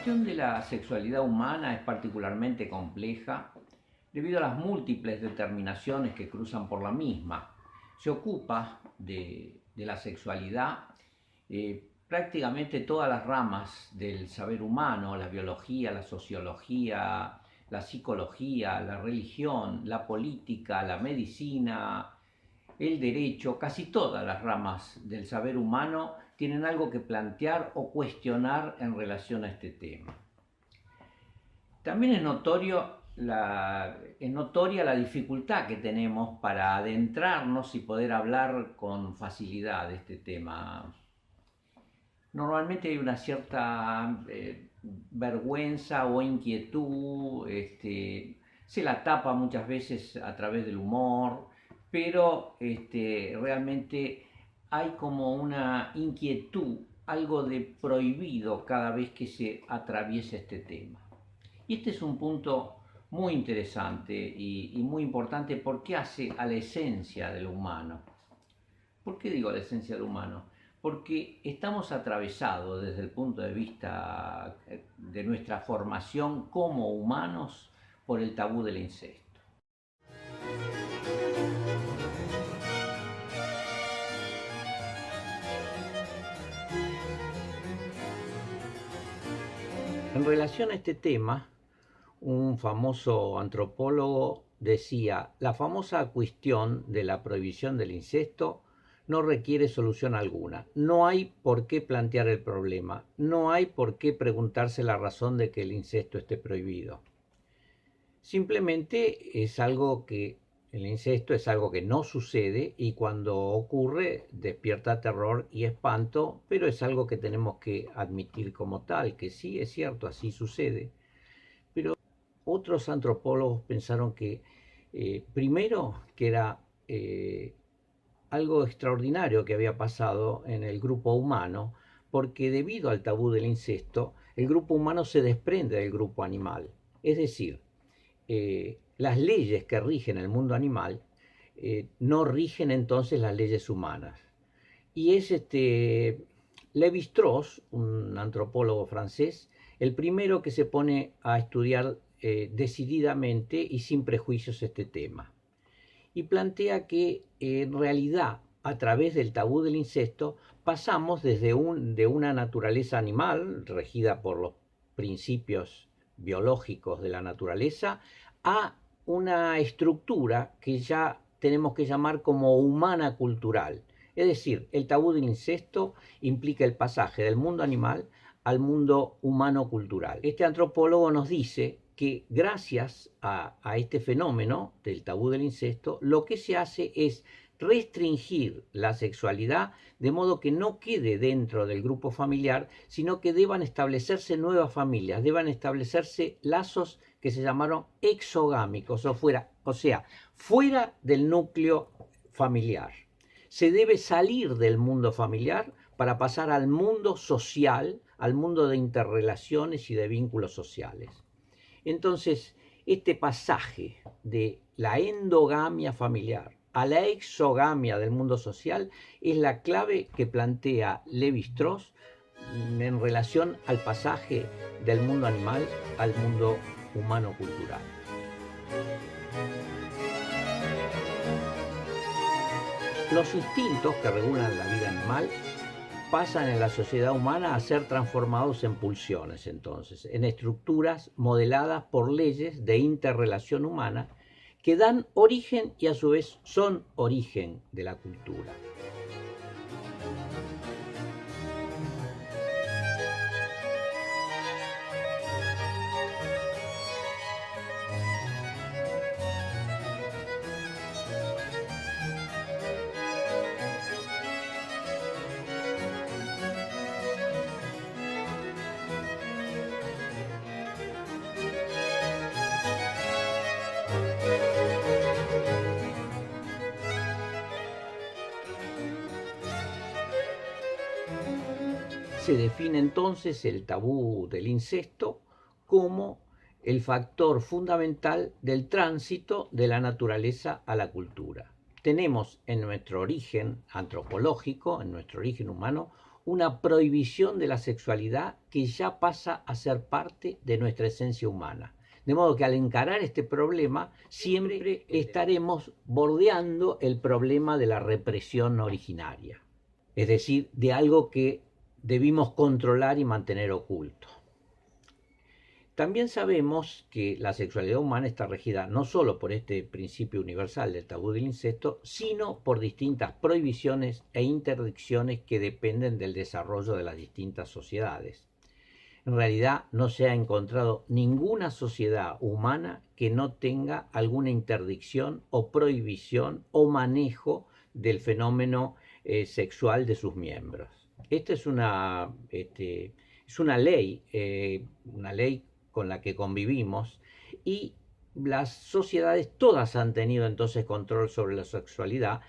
cuestión de la sexualidad humana es particularmente compleja debido a las múltiples determinaciones que cruzan por la misma. Se ocupa de la sexualidad prácticamente todas las ramas del saber humano: la biología, la sociología, la psicología, la religión, la política, la medicina, el derecho. Casi todas las ramas del saber humano tienen algo que plantear o cuestionar en relación a este tema. También es notoria la dificultad que tenemos para adentrarnos y poder hablar con facilidad de este tema. Normalmente hay una cierta vergüenza o inquietud, se la tapa muchas veces a través del humor, pero realmente hay como una inquietud, algo de prohibido cada vez que se atraviesa este tema. Y este es un punto muy interesante y muy importante porque hace a la esencia del humano. ¿Por qué digo la esencia del humano? Porque estamos atravesados desde el punto de vista de nuestra formación como humanos por el tabú del incesto. En relación a este tema, un famoso antropólogo decía: la famosa cuestión de la prohibición del incesto no requiere solución alguna. No hay por qué plantear el problema. No hay por qué preguntarse la razón de que el incesto esté prohibido. Simplemente el incesto es algo que no sucede, y cuando ocurre despierta terror y espanto, pero es algo que tenemos que admitir como tal, que sí es cierto, así sucede. Pero otros antropólogos pensaron que primero que era algo extraordinario que había pasado en el grupo humano, porque debido al tabú del incesto, el grupo humano se desprende del grupo animal. Es decir, las leyes que rigen el mundo animal no rigen entonces las leyes humanas. Y es Lévi-Strauss, un antropólogo francés, el primero que se pone a estudiar decididamente y sin prejuicios este tema. Y plantea que en realidad, a través del tabú del incesto, pasamos de una naturaleza animal regida por los principios biológicos de la naturaleza a una estructura que ya tenemos que llamar como humana cultural. Es decir, el tabú del incesto implica el pasaje del mundo animal al mundo humano cultural. Este antropólogo nos dice que gracias a este fenómeno del tabú del incesto, lo que se hace es restringir la sexualidad de modo que no quede dentro del grupo familiar, sino que deban establecerse nuevas familias, deban establecerse lazos que se llamaron exogámicos, o sea, fuera del núcleo familiar. Se debe salir del mundo familiar para pasar al mundo social, al mundo de interrelaciones y de vínculos sociales. Entonces, este pasaje de la endogamia familiar a la exogamia del mundo social es la clave que plantea Lévi-Strauss en relación al pasaje del mundo animal al mundo humano cultural. Los instintos que regulan la vida animal pasan en la sociedad humana a ser transformados en pulsiones, entonces, en estructuras modeladas por leyes de interrelación humana que dan origen y a su vez son origen de la cultura. Se define entonces el tabú del incesto como el factor fundamental del tránsito de la naturaleza a la cultura. Tenemos en nuestro origen antropológico, en nuestro origen humano, una prohibición de la sexualidad que ya pasa a ser parte de nuestra esencia humana. De modo que al encarar este problema siempre estaremos bordeando el problema de la represión originaria, es decir, de algo que debimos controlar y mantener oculto. También sabemos que la sexualidad humana está regida no solo por este principio universal del tabú del incesto, sino por distintas prohibiciones e interdicciones que dependen del desarrollo de las distintas sociedades. En realidad no se ha encontrado ninguna sociedad humana que no tenga alguna interdicción o prohibición o manejo del fenómeno sexual de sus miembros. Esta es una ley con la que convivimos, y las sociedades todas han tenido entonces control sobre la sexualidad,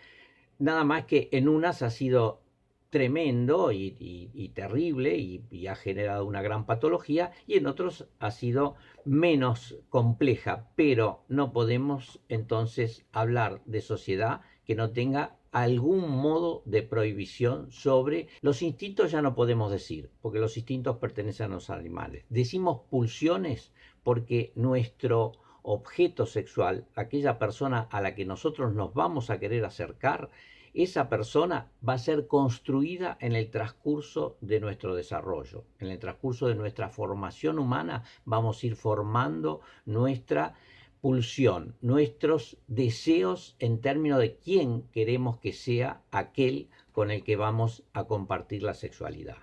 nada más que en unas ha sido tremendo y terrible y ha generado una gran patología, y en otros ha sido menos compleja, pero no podemos entonces hablar de sociedad que no tenga algún modo de prohibición sobre los instintos. Ya no podemos decir, porque los instintos pertenecen a los animales. Decimos pulsiones porque nuestro objeto sexual, aquella persona a la que nosotros nos vamos a querer acercar, esa persona va a ser construida en el transcurso de nuestro desarrollo, en el transcurso de nuestra formación humana. Vamos a ir formando nuestra pulsión, nuestros deseos en términos de quién queremos que sea aquel con el que vamos a compartir la sexualidad.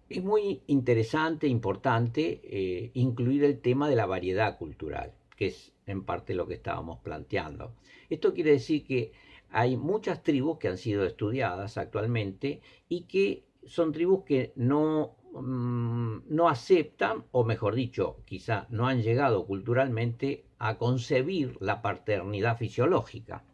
Es muy interesante, importante incluir el tema de la variedad cultural, que es en parte lo que estábamos planteando. Esto quiere decir que hay muchas tribus que han sido estudiadas actualmente y que son tribus que no aceptan, o mejor dicho, quizá no han llegado culturalmente a concebir la paternidad fisiológica.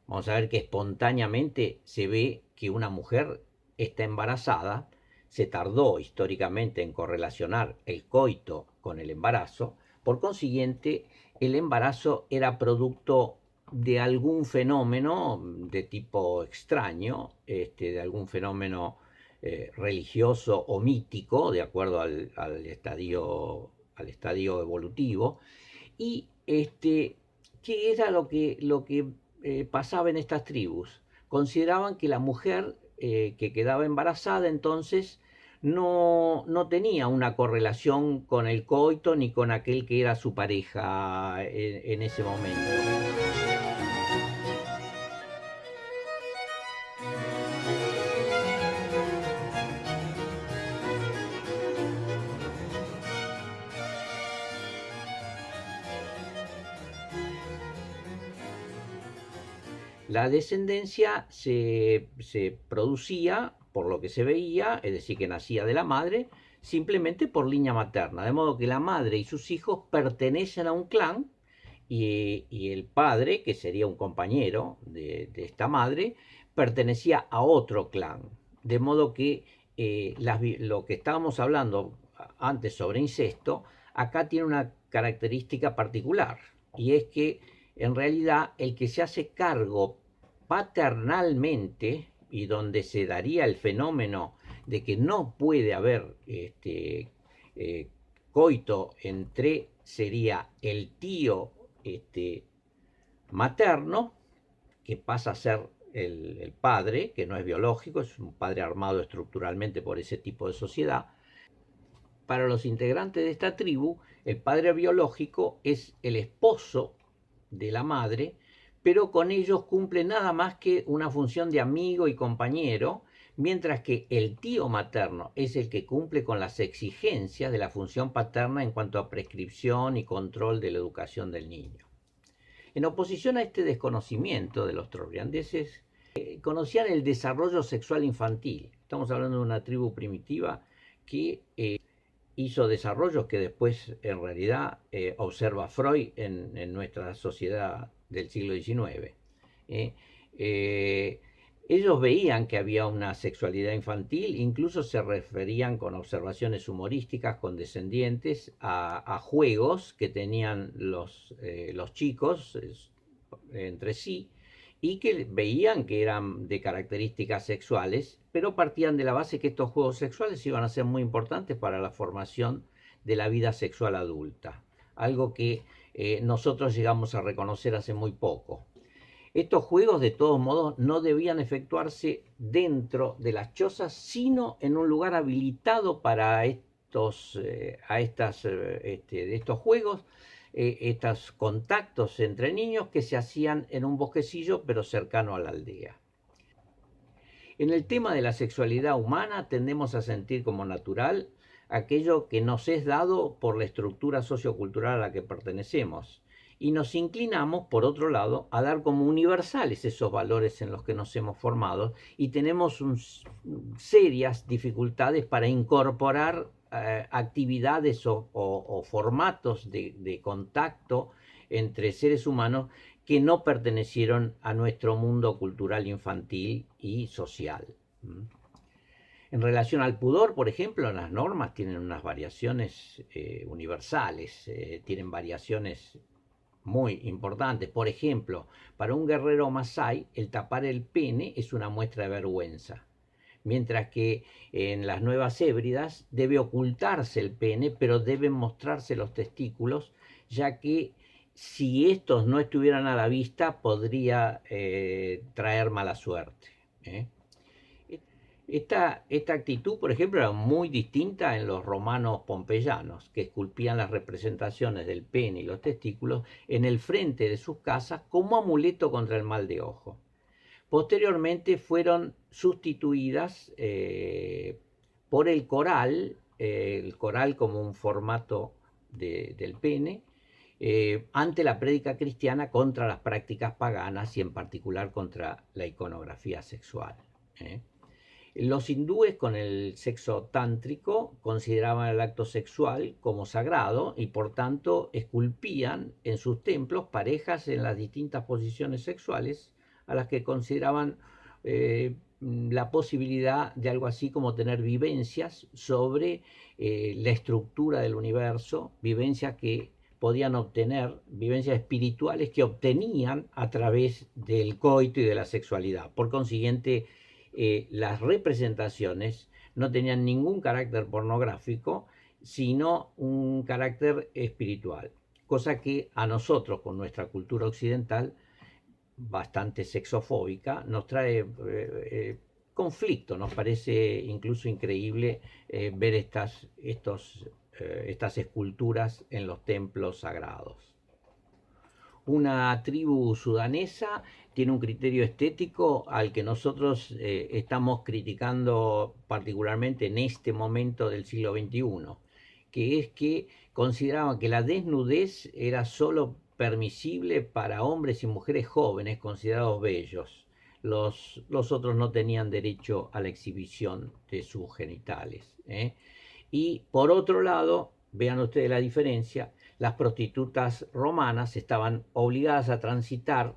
Vamos a ver que espontáneamente se ve que una mujer está embarazada. Se tardó históricamente en correlacionar el coito con el embarazo. Por consiguiente, el embarazo era producto de algún fenómeno de tipo extraño, de algún fenómeno religioso o mítico, de acuerdo al estadio evolutivo. Y ¿qué era lo que pasaba en estas tribus? Consideraban que la mujer que quedaba embarazada entonces no tenía una correlación con el coito ni con aquel que era su pareja en ese momento. La descendencia se producía por lo que se veía, es decir, que nacía de la madre, simplemente por línea materna, de modo que la madre y sus hijos pertenecen a un clan, y el padre, que sería un compañero de esta madre, pertenecía a otro clan, de modo que lo que estábamos hablando antes sobre incesto, acá tiene una característica particular, y es que en realidad el que se hace cargo paternalmente, y donde se daría el fenómeno de que no puede haber coito entre, sería el tío materno, que pasa a ser el padre, que no es biológico, es un padre armado estructuralmente por ese tipo de sociedad. Para los integrantes de esta tribu, el padre biológico es el esposo de la madre, pero con ellos cumple nada más que una función de amigo y compañero, mientras que el tío materno es el que cumple con las exigencias de la función paterna en cuanto a prescripción y control de la educación del niño. En oposición a este desconocimiento de los trobriandeses, conocían el desarrollo sexual infantil. Estamos hablando de una tribu primitiva que hizo desarrollos que después en realidad observa Freud en nuestra sociedad del siglo XIX. Ellos veían que había una sexualidad infantil, incluso se referían con observaciones humorísticas condescendientes a juegos que tenían los chicos, entre sí y que veían que eran de características sexuales, pero partían de la base que estos juegos sexuales iban a ser muy importantes para la formación de la vida sexual adulta, algo que nosotros llegamos a reconocer hace muy poco. Estos juegos, de todos modos, no debían efectuarse dentro de las chozas, sino en un lugar habilitado para estos juegos, estos contactos entre niños que se hacían en un bosquecillo, pero cercano a la aldea. En el tema de la sexualidad humana tendemos a sentir como natural aquello que nos es dado por la estructura sociocultural a la que pertenecemos. Y nos inclinamos, por otro lado, a dar como universales esos valores en los que nos hemos formado y tenemos serias dificultades para incorporar actividades o formatos de contacto entre seres humanos que no pertenecieron a nuestro mundo cultural infantil y social. En relación al pudor, por ejemplo, las normas tienen unas variaciones universales, tienen variaciones muy importantes. Por ejemplo, para un guerrero masái, el tapar el pene es una muestra de vergüenza, mientras que en las nuevas hébridas debe ocultarse el pene, pero deben mostrarse los testículos, ya que si estos no estuvieran a la vista podría traer mala suerte. Esta actitud, por ejemplo, era muy distinta en los romanos pompeyanos, que esculpían las representaciones del pene y los testículos en el frente de sus casas como amuleto contra el mal de ojo. Posteriormente fueron sustituidas por el coral como un formato del pene, ante la prédica cristiana contra las prácticas paganas y en particular contra la iconografía sexual. Los hindúes, con el sexo tántrico, consideraban el acto sexual como sagrado y por tanto esculpían en sus templos parejas en las distintas posiciones sexuales a las que consideraban la posibilidad de algo así como tener vivencias sobre la estructura del universo, vivencias que podían obtener, vivencias espirituales que obtenían a través del coito y de la sexualidad. Por consiguiente, las representaciones no tenían ningún carácter pornográfico, sino un carácter espiritual, cosa que a nosotros, con nuestra cultura occidental, bastante sexofóbica, nos trae conflicto. Nos parece incluso increíble ver estas esculturas en los templos sagrados. Una tribu sudanesa tiene un criterio estético al que nosotros estamos criticando particularmente en este momento del siglo XXI, que es que consideraban que la desnudez era solo permisible para hombres y mujeres jóvenes considerados bellos. Los otros no tenían derecho a la exhibición de sus genitales. Y por otro lado, vean ustedes la diferencia, las prostitutas romanas estaban obligadas a transitar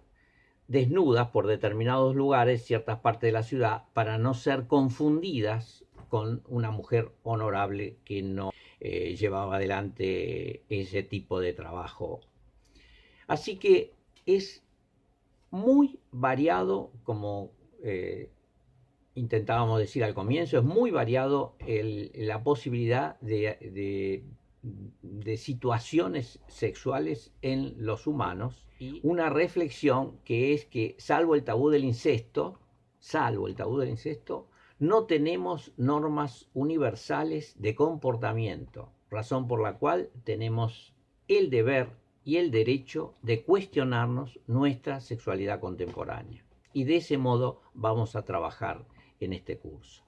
desnudas por determinados lugares, ciertas partes de la ciudad, para no ser confundidas con una mujer honorable que no llevaba adelante ese tipo de trabajo. Así que es muy variado, como intentábamos decir al comienzo, es muy variado la posibilidad de situaciones sexuales en los humanos. Y una reflexión que es que, salvo el tabú del incesto, no tenemos normas universales de comportamiento, razón por la cual tenemos el deber y el derecho de cuestionarnos nuestra sexualidad contemporánea. Y de ese modo vamos a trabajar en este curso.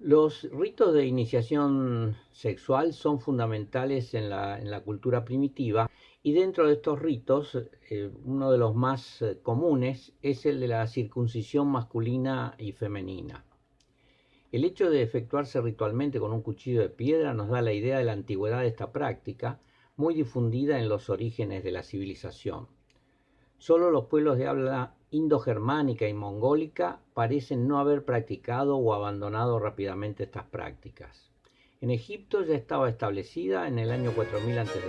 Los ritos de iniciación sexual son fundamentales en la cultura primitiva y dentro de estos ritos, uno de los más comunes es el de la circuncisión masculina y femenina. El hecho de efectuarse ritualmente con un cuchillo de piedra nos da la idea de la antigüedad de esta práctica, muy difundida en los orígenes de la civilización. Solo los pueblos de habla indogermánica y mongólica parecen no haber practicado o abandonado rápidamente estas prácticas. En Egipto ya estaba establecida en el año 4000 a.C.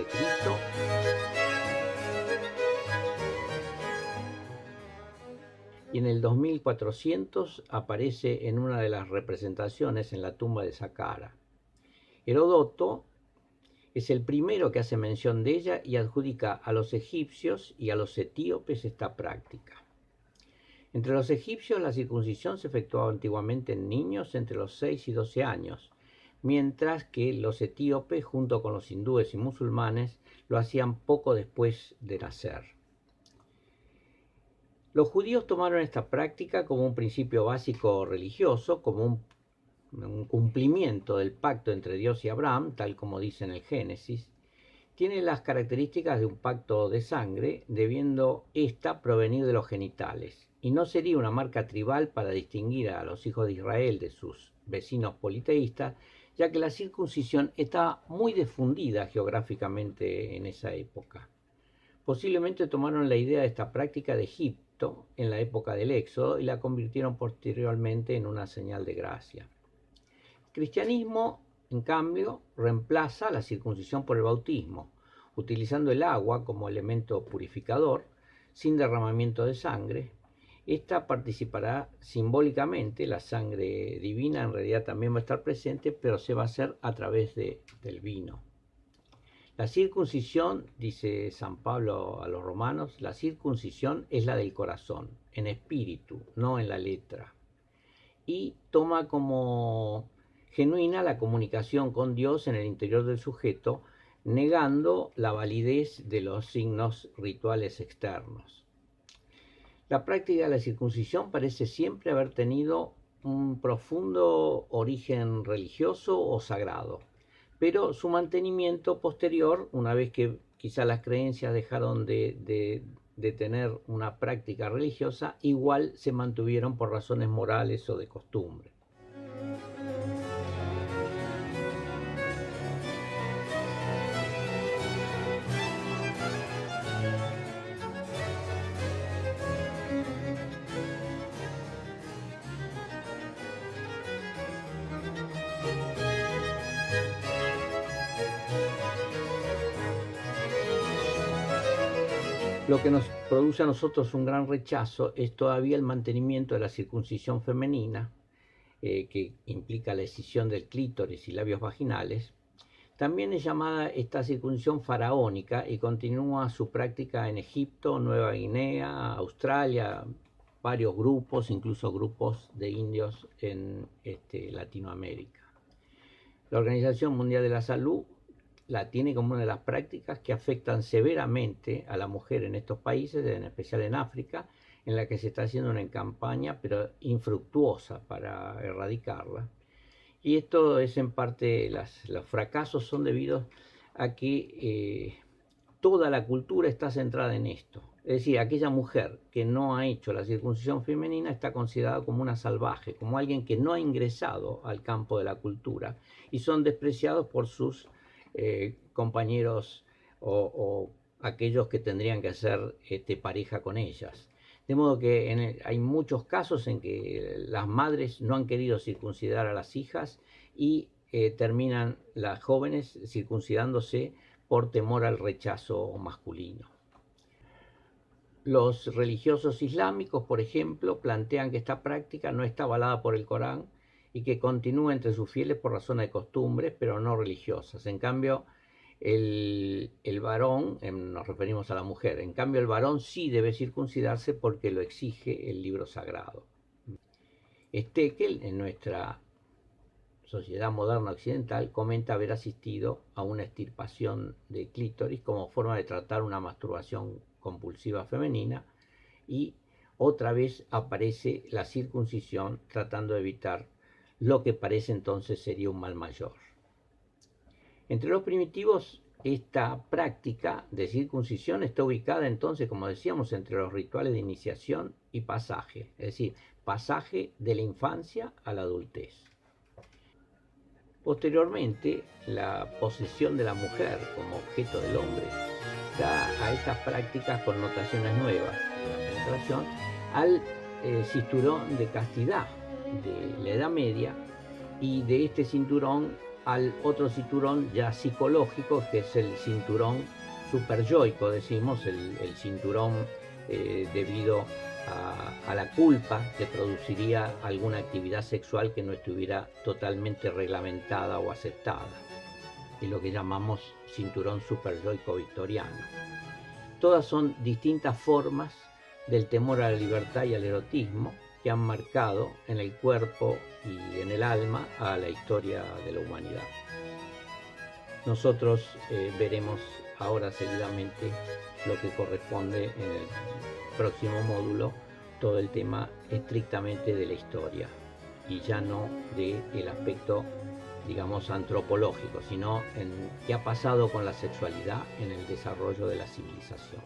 y en el 2400 aparece en una de las representaciones en la tumba de Saqqara. Heródoto es el primero que hace mención de ella y adjudica a los egipcios y a los etíopes esta práctica. Entre los egipcios la circuncisión se efectuaba antiguamente en niños entre los 6 y 12 años, mientras que los etíopes, junto con los hindúes y musulmanes, lo hacían poco después de nacer. Los judíos tomaron esta práctica como un principio básico religioso, como un cumplimiento del pacto entre Dios y Abraham, tal como dice en el Génesis. Tiene las características de un pacto de sangre, debiendo ésta provenir de los genitales, y no sería una marca tribal para distinguir a los hijos de Israel de sus vecinos politeístas, ya que la circuncisión estaba muy difundida geográficamente en esa época. Posiblemente tomaron la idea de esta práctica de Egipto en la época del Éxodo y la convirtieron posteriormente en una señal de gracia. El cristianismo, en cambio, reemplaza la circuncisión por el bautismo, utilizando el agua como elemento purificador, sin derramamiento de sangre. Esta participará simbólicamente, la sangre divina en realidad también va a estar presente, pero se va a hacer a través del vino. La circuncisión, dice San Pablo a los romanos, la circuncisión es la del corazón, en espíritu, no en la letra. Y toma como genuina la comunicación con Dios en el interior del sujeto, negando la validez de los signos rituales externos. La práctica de la circuncisión parece siempre haber tenido un profundo origen religioso o sagrado, pero su mantenimiento posterior, una vez que quizá las creencias dejaron de tener una práctica religiosa, igual se mantuvieron por razones morales o de costumbre. Lo que nos produce a nosotros un gran rechazo es todavía el mantenimiento de la circuncisión femenina, que implica la escisión del clítoris y labios vaginales. También es llamada esta circuncisión faraónica y continúa su práctica en Egipto, Nueva Guinea, Australia, varios grupos, incluso grupos de indios en Latinoamérica. La Organización Mundial de la Salud la tiene como una de las prácticas que afectan severamente a la mujer en estos países, en especial en África, en la que se está haciendo una campaña, pero infructuosa, para erradicarla. Y esto es en parte, los fracasos son debidos a que toda la cultura está centrada en esto. Es decir, aquella mujer que no ha hecho la circuncisión femenina está considerada como una salvaje, como alguien que no ha ingresado al campo de la cultura, y son despreciados por sus compañeros o aquellos que tendrían que hacer pareja con ellas. De modo que hay muchos casos en que las madres no han querido circuncidar a las hijas y terminan las jóvenes circuncidándose por temor al rechazo masculino. Los religiosos islámicos, por ejemplo, plantean que esta práctica no está avalada por el Corán y que continúa entre sus fieles por razones de costumbres, pero no religiosas. En cambio, el varón, nos referimos a la mujer, en cambio el varón sí debe circuncidarse porque lo exige el libro sagrado. Stekel, en nuestra sociedad moderna occidental, comenta haber asistido a una extirpación de clítoris como forma de tratar una masturbación compulsiva femenina, y otra vez aparece la circuncisión tratando de evitar lo que parece entonces sería un mal mayor. Entre los primitivos, esta práctica de circuncisión está ubicada entonces, como decíamos, entre los rituales de iniciación y pasaje, es decir, pasaje de la infancia a la adultez. Posteriormente, la posesión de la mujer como objeto del hombre da a estas prácticas connotaciones nuevas de la penetración al cinturón de castidad de la Edad Media, y de este cinturón al otro cinturón ya psicológico, que es el cinturón superyoico, decimos, el cinturón debido a la culpa que produciría alguna actividad sexual que no estuviera totalmente reglamentada o aceptada, es lo que llamamos cinturón superyoico victoriano. Todas son distintas formas del temor a la libertad y al erotismo que han marcado en el cuerpo y en el alma a la historia de la humanidad. Nosotros veremos ahora seguidamente lo que corresponde en el próximo módulo, todo el tema estrictamente de la historia y ya no del aspecto, digamos, antropológico, sino en qué ha pasado con la sexualidad en el desarrollo de la civilización.